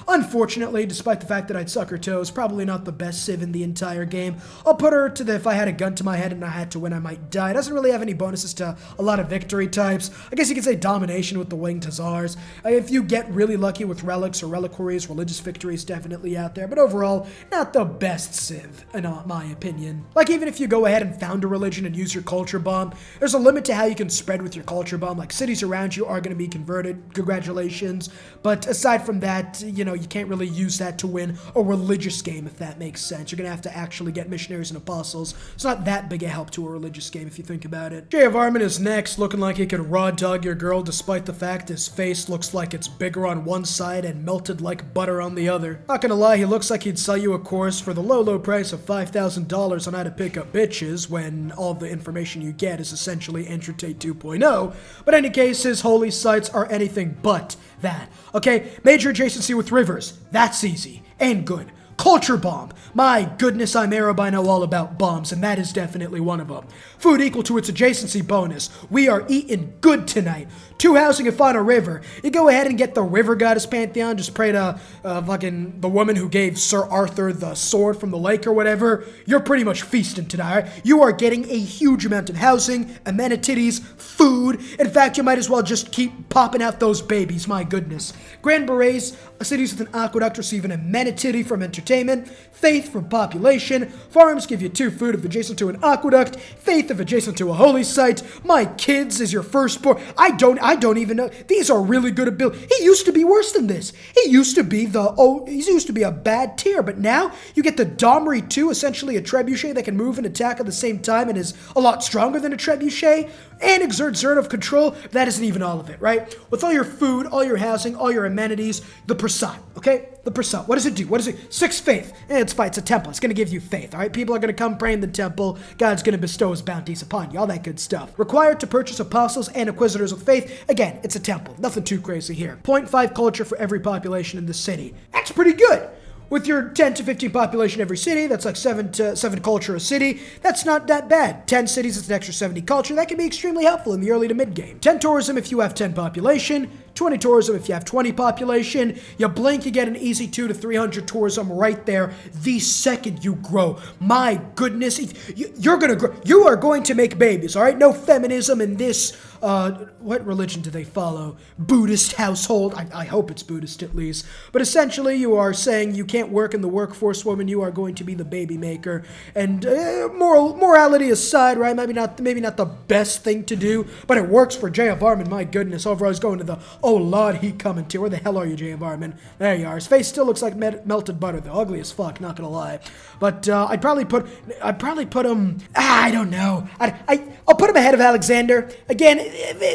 unfortunately, despite the fact that I'd suck her toes, probably not the best civ in the entire game. I'll put her to the, if I had a gun to my head and I had to win, I might die. It doesn't really have any bonuses to a lot of victory types. I guess you could say domination with the Winged Hussars. If you get really lucky with relics or reliquaries, religious victory is definitely out there, but overall, not the best civ, in my opinion. Like, even if you go ahead and found a religion and use your culture bomb, there's a limit to how you can spread with your culture bomb. Like, cities around you are going to be converted, congratulations, but aside from that, you know, you can't really use that to win a religious game, if that makes sense. You're going to have to actually get missionaries and apostles. It's not that big a help to a religious game, if you think about it. Jayavarman is next, looking like he could raw dog your girl, despite the fact his face looks like it's bigger on one side and melted like butter on the other. Not gonna lie, he looks like he'd sell you a course for the low price of $5,000 on how to pick up bitches, when all the information you get is essentially Entertate 2.0. But in any case, his holy sites are anything but that. Okay, major adjacency with rivers. That's easy and good. Culture bomb. My goodness, I'm Arab, I know all about bombs, and that is definitely one of them. Food equal to its adjacency bonus. We are eating good tonight. 2 housing if on a river. You go ahead and get the river goddess pantheon, just pray to fucking the woman who gave Sir Arthur the sword from the lake or whatever. You're pretty much feasting tonight, right? You are getting a huge amount of housing, amenities, food. In fact, you might as well just keep popping out those babies, my goodness. Grand Berets, cities with an aqueduct receive an amenity from entertainment, faith from population, farms give you 2 food if adjacent to an aqueduct, faith if adjacent to a holy site, my kids is your firstborn. I don't even know. These are really good abilities. He used to be worse than this. He used to be a bad tier, but now you get the Domri 2, essentially a trebuchet that can move and attack at the same time and is a lot stronger than a trebuchet, and exerts zone of control. That isn't even all of it, right? With all your food, all your housing, all your amenities, the Prasad, okay? The percent. What does it do? What is it? 6 faith. It's fine. It's a temple. It's going to give you faith, all right? People are going to come pray in the temple. God's going to bestow his bounties upon you. All that good stuff. Required to purchase apostles and inquisitors with faith. Again, it's a temple. Nothing too crazy here. 0.5 culture for every population in the city. That's pretty good. With your 10 to 15 population every city, that's like 7 culture a city. That's not that bad. 10 cities, it's an extra 70 culture. That can be extremely helpful in the early to mid game. 10 tourism if you have 10 population. 20 tourism if you have 20 population. You blink, you get an easy 2 to 300 tourism right there the second you grow. My goodness, you're gonna grow. You are going to make babies, all right? No feminism in this, what religion do they follow? Buddhist household. I hope it's Buddhist at least. But essentially, you are saying you can't work in the workforce, woman. You are going to be the baby maker. And morality aside, right? Maybe not the best thing to do, but it works for Jayavarman. My goodness, overall, he's going to the oh Lord, he coming to. Where the hell are you, Jayavarman? There you are. His face still looks like melted butter, though. Ugly as fuck, not gonna lie. But I'd probably put him. I don't know. I'll put him ahead of Alexander. Again,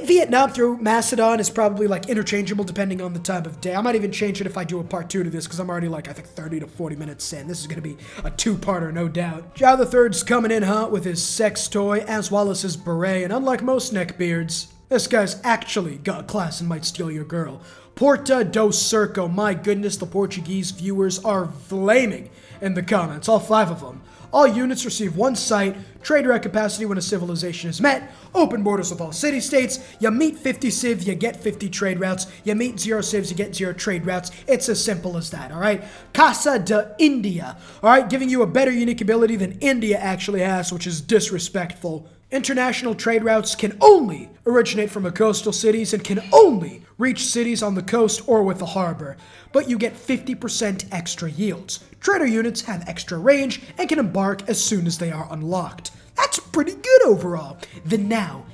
Vietnam through Macedon is probably like interchangeable depending on the time of day. I might even change it if I do a part 2 to this because I'm already like I think 30 to 40 minutes in. This is gonna be a 2-parter, no doubt. Joao III's coming in hot with his sex toy as well as his beret, and unlike most neckbeards, this guy's actually got class and might steal your girl. Porta do Circo. My goodness, the Portuguese viewers are flaming in the comments. All 5 of them. All units receive 1 site. Trade route capacity when a civilization is met. Open borders with all city-states. You meet 50 civs, you get 50 trade routes. You meet 0 civs, you get 0 trade routes. It's as simple as that, all right? Casa de India, all right? Giving you a better unique ability than India actually has, which is disrespectful. International trade routes can only originate from coastal cities and can only reach cities on the coast or with a harbor, but you get 50% extra yields. Trader units have extra range and can embark as soon as they are unlocked. That's pretty good overall. The now,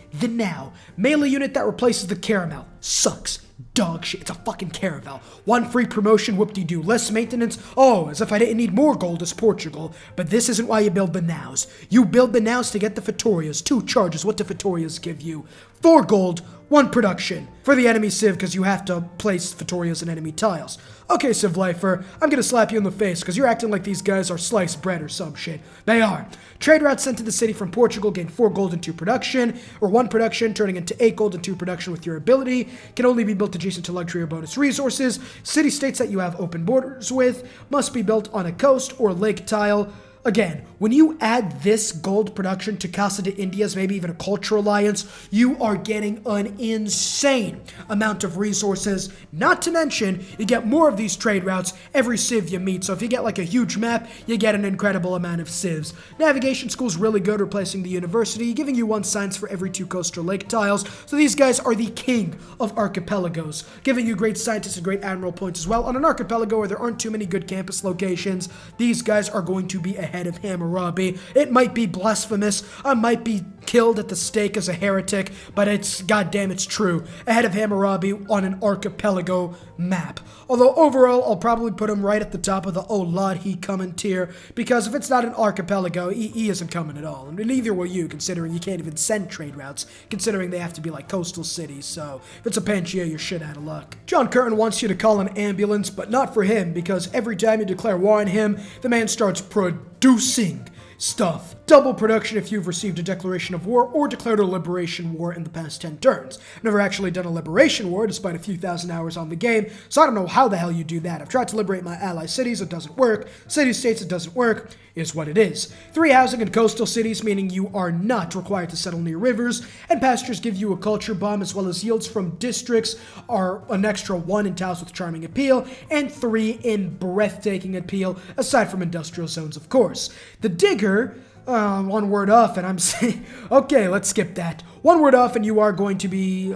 melee unit that replaces the caramel sucks. Dog shit. It's a fucking caravel. 1 free promotion, whoop-de-doo. Less maintenance. Oh, as if I didn't need more gold as Portugal. But this isn't why you build the nows. You build the nows to get the Vitorias. 2 charges. What do Vitorias give you? 4 gold, 1 production. For the enemy civ, because you have to place Vitorias in enemy tiles. Okay, Civ Lifer, I'm gonna slap you in the face, because you're acting like these guys are sliced bread or some shit. They are. Trade routes sent to the city from Portugal gain 4 gold and 2 production, or 1 production, turning into 8 gold and 2 production with your ability. Can only be built adjacent to luxury or bonus resources. City-states that you have open borders with must be built on a coast or lake tile. Again, when you add this gold production to Casa de India's, maybe even a cultural alliance, you are getting an insane amount of resources. Not to mention, you get more of these trade routes every civ you meet. So if you get like a huge map, you get an incredible amount of civs. Navigation school's really good, replacing the university, giving you 1 science for every 2 coastal lake tiles. So these guys are the king of archipelagos, giving you great scientists and great admiral points as well. On an archipelago where there aren't too many good campus locations, these guys are going to be ahead of Hammurabi. It might be blasphemous. I might be killed at the stake as a heretic, but it's goddamn it's true. Ahead of Hammurabi on an archipelago map. Although overall, I'll probably put him right at the top of the oh lord he coming tier, because if it's not an archipelago, he isn't coming at all. And neither will you, considering you can't even send trade routes, considering they have to be like coastal cities. So if it's a Pangaea, you're shit out of luck. John Curtin wants you to call an ambulance, but not for him, because every time you declare war on him, the man starts producing stuff. Double production if you've received a declaration of war or declared a liberation war in the past 10 turns. I've never actually done a liberation war despite a few thousand hours on the game, so I don't know how the hell you do that. I've tried to liberate my ally cities, it doesn't work. City-states, it doesn't work. Is what it is. 3 housing and coastal cities, meaning you are not required to settle near rivers, and pastures give you a culture bomb, as well as yields from districts are an extra 1 in tiles with charming appeal, and 3 in breathtaking appeal, aside from industrial zones, of course. The digger, 1 word off, and I'm saying, okay, let's skip that. 1 word off, and you are going to be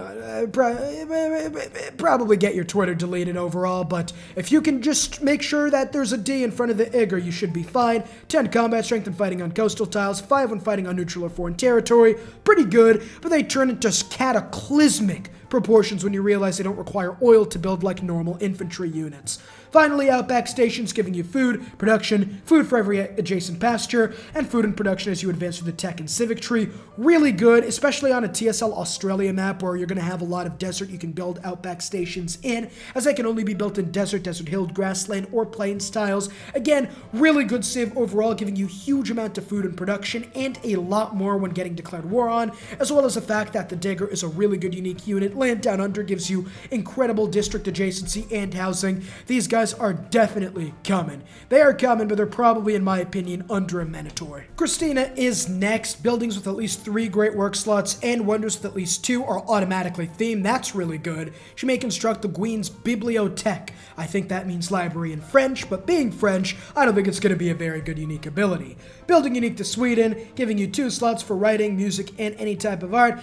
probably get your Twitter deleted overall, but if you can just make sure that there's a D in front of the Igor, you should be fine. 10 combat strength and fighting on coastal tiles, 5 when fighting on neutral or foreign territory. Pretty good, but they turn into cataclysmic proportions when you realize they don't require oil to build like normal infantry units. Finally, outback stations giving you food, production, food for every adjacent pasture, and food and production as you advance through the tech and civic tree. Really good, especially on a TSL Australia map where you're going to have a lot of desert you can build outback stations in, as they can only be built in desert, desert hill, grassland, or plain styles. Again, really good civ overall, giving you huge amount of food and production, and a lot more when getting declared war on, as well as the fact that the Digger is a really good unique unit. Land Down Under gives you incredible district adjacency and housing. These guys are definitely coming. They are coming, but they're probably, in my opinion, under Amanitore. Christina is next. Buildings with at least 3 great work slots and wonders with at least 2 are automatically themed. That's really good. She may construct the Queen's Bibliothèque. I think that means library in French, but being French, I don't think it's going to be a very good unique ability. Building unique to Sweden, giving you 2 slots for writing, music, and any type of art.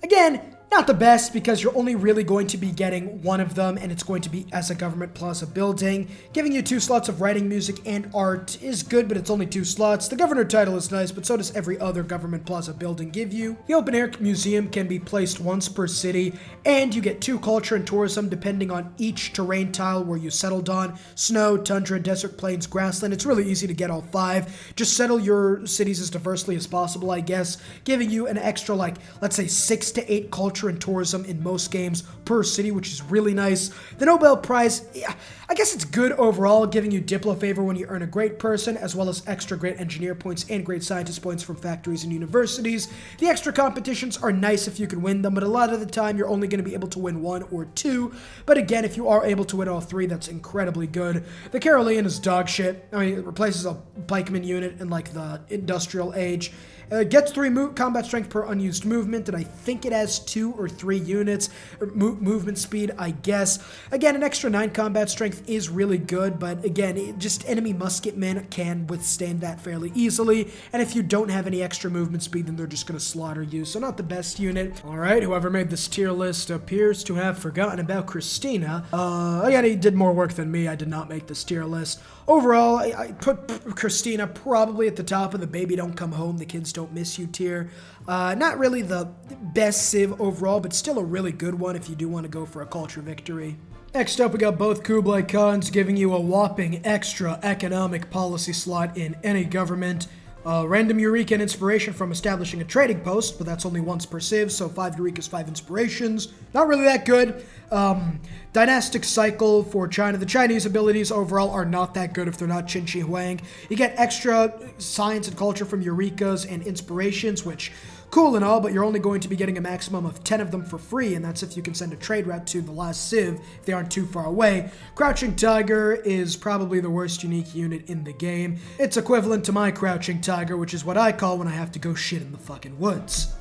Again, not the best, because you're only really going to be getting one of them, and it's going to be as a government plaza building. Giving you 2 slots of writing, music, and art is good, but it's only 2 slots. The governor title is nice, but so does every other government plaza building give you. The open air museum can be placed once per city, and you get 2 culture and tourism depending on each terrain tile where you settled on. Snow, tundra, desert, plains, grassland. It's really easy to get all 5. Just settle your cities as diversely as possible, I guess. Giving you an extra, like, let's say 6 to 8 culture and tourism in most games per city, which is really nice. The Nobel Prize, yeah, I guess it's good overall, giving you Diplo favor when you earn a great person, as well as extra great engineer points and great scientist points from factories and universities. The extra competitions are nice if you can win them, but a lot of the time you're only going to be able to win 1 or 2. But again, if you are able to win all 3, that's incredibly good. The Carolean is dog shit. I mean, it replaces a pikeman unit in like the industrial age. Gets 3 combat strength per unused movement, and I think it has 2 or 3 units, or movement speed, I guess. Again, an extra 9 combat strength is really good, but again, just enemy musketmen can withstand that fairly easily, and if you don't have any extra movement speed, then they're just going to slaughter you, so not the best unit. Alright, whoever made this tier list appears to have forgotten about Christina. Again, he did more work than me. I did not make this tier list. Overall, I put Christina probably at the top of the baby don't come home, the kids don't miss you tier. Not really the best civ overall, but still a really good one if you do want to go for a culture victory. Next up, we got both Kublai Khans giving you a whopping extra economic policy slot in any government. Random Eureka and inspiration from establishing a trading post, but that's only once per civ, so 5 Eurekas, 5 inspirations. Not really that good. Dynastic cycle for China. The Chinese abilities overall are not that good if they're not Qin Shi Huang. You get extra science and culture from Eurekas and inspirations, which cool and all, but you're only going to be getting a maximum of 10 of them for free, and that's if you can send a trade route to the last civ if they aren't too far away. Crouching Tiger is probably the worst unique unit in the game. It's equivalent to my Crouching Tiger, which is what I call when I have to go shit in the fucking woods.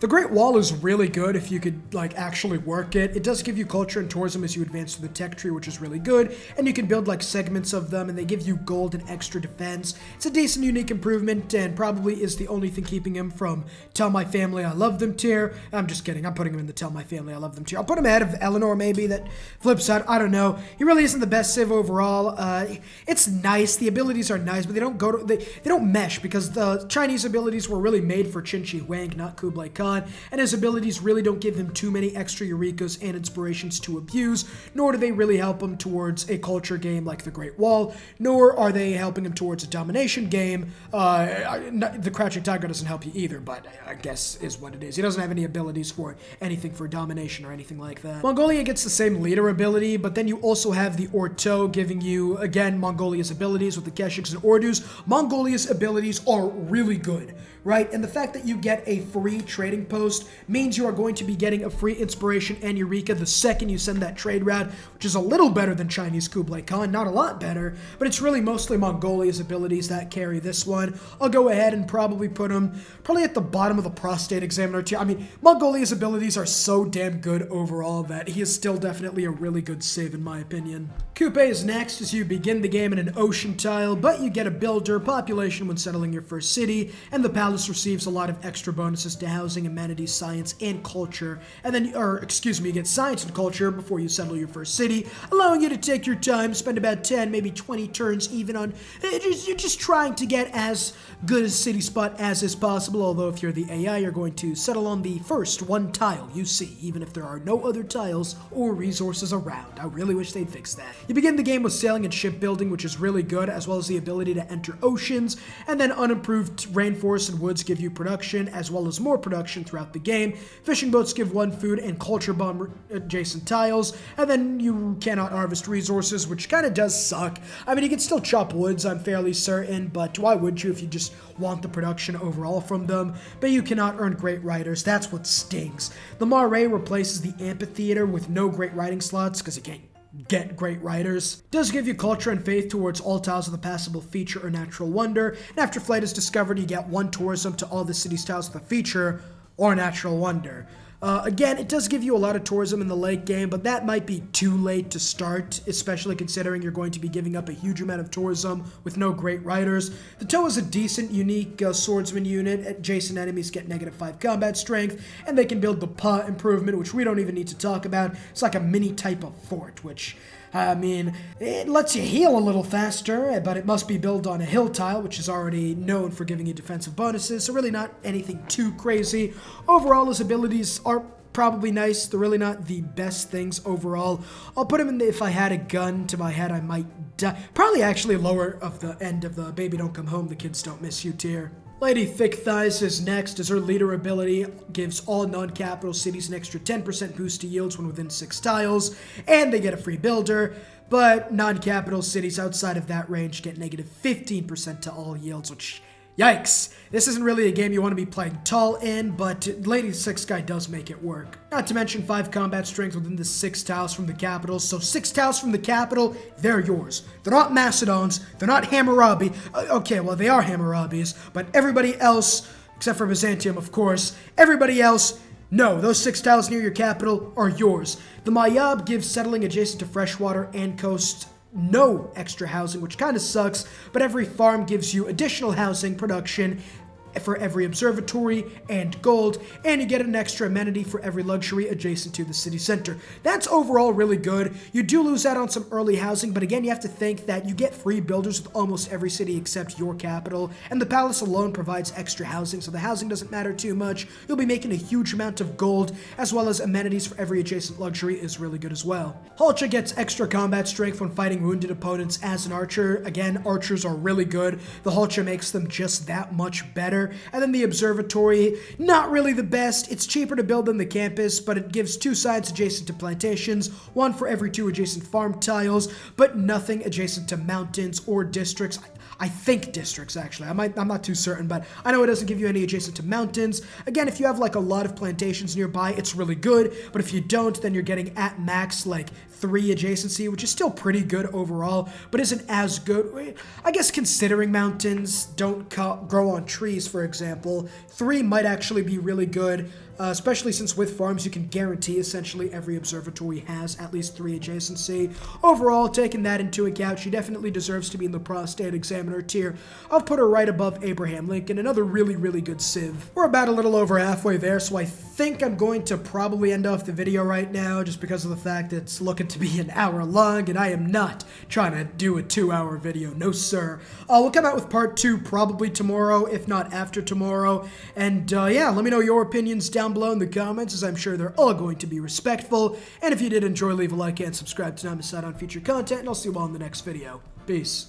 The Great Wall is really good if you could, like, actually work it. It does give you culture and tourism as you advance through the tech tree, which is really good, and you can build, like, segments of them, and they give you gold and extra defense. It's a decent, unique improvement, and probably is the only thing keeping him from Tell My Family I Love Them tier. I'm just kidding. I'm putting him in the Tell My Family I Love Them tier. I'll put him ahead of Eleanor, maybe, that flips out. I don't know. He really isn't the best civ overall. It's nice. The abilities are nice, but they don't go to, they don't mesh, because the Chinese abilities were really made for Qin Shi Huang, not Kublai Khan. And his abilities really don't give him too many extra Eurekas and inspirations to abuse, nor do they really help him towards a culture game like the Great Wall, nor are they helping him towards a domination game. The Crouching Tiger doesn't help you either, but I guess is what it is. He doesn't have any abilities for anything for domination or anything like that. Mongolia gets the same leader ability, but then you also have the Orto giving you, again, Mongolia's abilities with the Keshiks and Ordus. Mongolia's abilities are really good, right? And the fact that you get a free trading post means you are going to be getting a free inspiration and Eureka the second you send that trade route, which is a little better than Chinese Kublai Khan, not a lot better, but it's really mostly Mongolia's abilities that carry this one. I'll go ahead and probably put him at the bottom of the prostate examiner tier. I mean, Mongolia's abilities are so damn good overall that he is still definitely a really good civ in my opinion. Coupe is next as you begin the game in an ocean tile, but you get a builder population when settling your first city, and the palace receives a lot of extra bonuses to housing, amenities, science, and culture. And then, you get science and culture before you settle your first city, allowing you to take your time, spend about 10, maybe 20 turns even on, you're just trying to get as good a city spot as is possible, although if you're the AI, you're going to settle on the first one tile you see, even if there are no other tiles or resources around. I really wish they'd fix that. You begin the game with sailing and shipbuilding, which is really good, as well as the ability to enter oceans, and then unimproved rainforests and woods give you production, as well as more production throughout the game. Fishing boats give 1 food and culture bomb adjacent tiles, and then you cannot harvest resources, which kind of does suck. I mean, you can still chop woods, I'm fairly certain, but why would you if you just want the production overall from them? But you cannot earn great writers, that's what stings. The Mare replaces the amphitheater with no great writing slots, because you can't get great writers. Does give you culture and faith towards all tiles with a passable feature or natural wonder, and after flight is discovered, you get 1 tourism to all the city's tiles with a feature or natural wonder. Again, it does give you a lot of tourism in the late game, but that might be too late to start, especially considering you're going to be giving up a huge amount of tourism with no great riders. The Toe is a decent, unique swordsman unit. Adjacent enemies get -5 combat strength, and they can build the Pa improvement, which we don't even need to talk about. It's like a mini type of fort, which, I mean, it lets you heal a little faster, but it must be built on a hill tile, which is already known for giving you defensive bonuses, so really not anything too crazy. Overall, his abilities are probably nice. They're really not the best things overall. I'll put him in if I had a gun to my head, I might die. Probably actually lower of the end of the baby don't come home, the kids don't miss you tier. Lady Thick Thighs is next, as her leader ability gives all non-capital cities an extra 10% boost to yields when within 6 tiles, and they get a free builder, but non-capital cities outside of that range get -15% to all yields, which, yikes. This isn't really a game you want to be playing tall in, but Lady Six Guy does make it work. Not to mention 5 combat strength within the 6 tiles from the capital, so 6 tiles from the capital, they're yours. They're not Macedons, they're not Hammurabi. Okay, well, they are Hammurabis, but everybody else, except for Byzantium, of course, everybody else, no, those 6 tiles near your capital are yours. The Mayab gives settling adjacent to freshwater and coast no extra housing, which kind of sucks, but every farm gives you additional housing production for every observatory and gold, and you get an extra amenity for every luxury adjacent to the city center. That's overall really good. You do lose out on some early housing, but again, you have to think that you get free builders with almost every city except your capital, and the palace alone provides extra housing, so the housing doesn't matter too much. You'll be making a huge amount of gold, as well as amenities for every adjacent luxury is really good as well. Halcha gets extra combat strength when fighting wounded opponents as an archer. Again, archers are really good. The Halcha makes them just that much better. And then the observatory, not really the best. It's cheaper to build than the campus, but it gives 2 sides adjacent to plantations, 1 for every 2 adjacent farm tiles, but nothing adjacent to mountains or districts. I think districts, actually. I'm not too certain, but I know it doesn't give you any adjacent to mountains. Again, if you have like a lot of plantations nearby, it's really good, but if you don't, then you're getting at max like 3 adjacency, which is still pretty good overall, but isn't as good. I guess considering mountains don't grow on trees, for example, 3 might actually be really good, especially since with farms you can guarantee essentially every observatory has at least 3 adjacency. Overall, taking that into account, she definitely deserves to be in the prostate examiner tier. I'll put her right above Abraham Lincoln, another really, really good civ. We're about a little over halfway there, so I think I'm going to probably end off the video right now, just because of the fact that it's looking to be an hour long, and I am not trying to do a 2-hour video, no sir. We'll come out with part 2 probably tomorrow, if not after tomorrow, and yeah, let me know your opinions down below in the comments, as I'm sure they're all going to be respectful, and if you did enjoy, leave a like and subscribe to not miss out on future content, and I'll see you all in the next video. Peace.